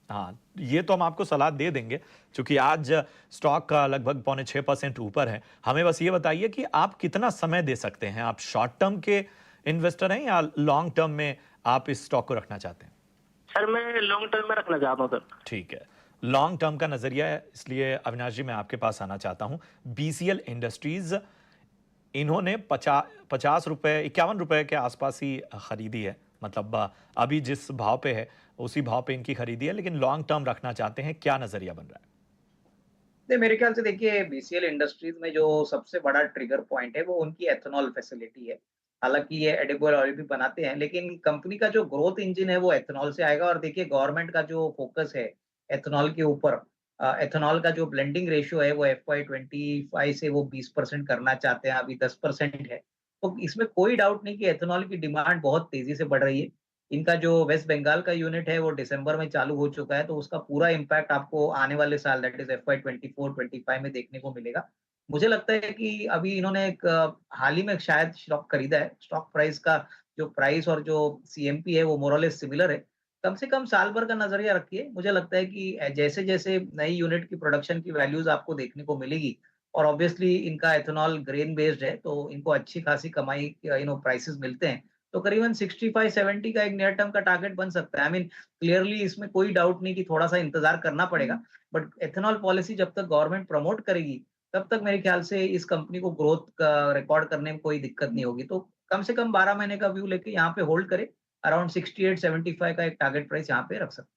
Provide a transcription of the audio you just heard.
हाँ, ये तो हम आपको सलाह दे देंगे, चूँकि आज स्टॉक का लगभग पौने 6% ऊपर है। हमें बस ये बताइए कि आप कितना समय दे सकते हैं? आप शॉर्ट टर्म के इन्वेस्टर हैं या लॉन्ग टर्म में आप इस स्टॉक को रखना चाहते हैं? सर मैं लॉन्ग टर्म में रखना चाहता हूँ सर। ठीक है। लॉन्ग टर्म का नज़रिया है, इसलिए अविनाश जी मैं आपके पास आना चाहता हूँ। बीसीएल इंडस्ट्रीज़ इन्होंने 50 रुपए, 51 रुपए के आसपास ही खरीदी है। मतलब अभी जिस भाव पे है, उसी भाव पे इनकी खरीदी है, लेकिन लॉन्ग टर्म रखना चाहते हैं। क्या नज़रिया बन रहा है? नहीं, मेरे ख्याल से देखिए बीसीएल इंडस्ट्रीज में जो सबसे बड़ा ट्रिगर पॉइंट है वो उनकी एथेनॉल फैसिलिटी है। हालाँकि ये एडिबल ऑयल भी बनाते हैं, लेकिन कंपनी का जो ग्रोथ इंजन है वो एथेनॉल से आएगा और देखिए गवर्नमेंट का जो फोकस है एथेनॉल के ऊपर, एथेनॉल का जो ब्लेंडिंग रेशियो है वो एफवाई 25 से वो 20% करना चाहते हैं, अभी 10% है। तो इसमें कोई डाउट नहीं कि एथेनॉल की डिमांड बहुत तेज़ी से बढ़ रही है। इनका जो वेस्ट बंगाल का यूनिट है वो दिसंबर में चालू हो चुका है, तो उसका पूरा इम्पैक्ट आपको आने वाले साल दैट इज़ एफवाई 24-25 में देखने को मिलेगा। मुझे लगता है कि अभी इन्होंने एक हाल ही में शायद स्टॉक खरीदा है, स्टॉक प्राइस का जो प्राइस और जो सीएमपी है वो मोर और लेस सिमिलर है। कम से कम साल भर का नज़रिया रखिए, मुझे लगता है कि जैसे-जैसे नई यूनिट की प्रोडक्शन की वैल्यूज़ आपको देखने को मिलेगी और ऑब्वियसली इनका एथेनॉल ग्रेन बेस्ड है, तो इनको अच्छी खासी कमाई प्राइसेज़ मिलते हैं। तो करीबन 65-70 का एक नियर टर्म का टारगेट बन सकता है। आई मीन क्लियरली इसमें कोई डाउट नहीं कि थोड़ा-सा इंतज़ार करना पड़ेगा। बट एथेनॉल पॉलिसी जब तक गवर्नमेंट प्रमोट करेगी, तब तक मेरे ख्याल से इस कंपनी को ग्रोथ का रिकॉर्ड करने में कोई दिक्कत नहीं होगी। तो कम से कम 12 महीने का व्यू लेके यहाँ पे होल्ड करें, अराउंड 68-75 का एक टारगेट प्राइस यहाँ पे रख सकते हैं।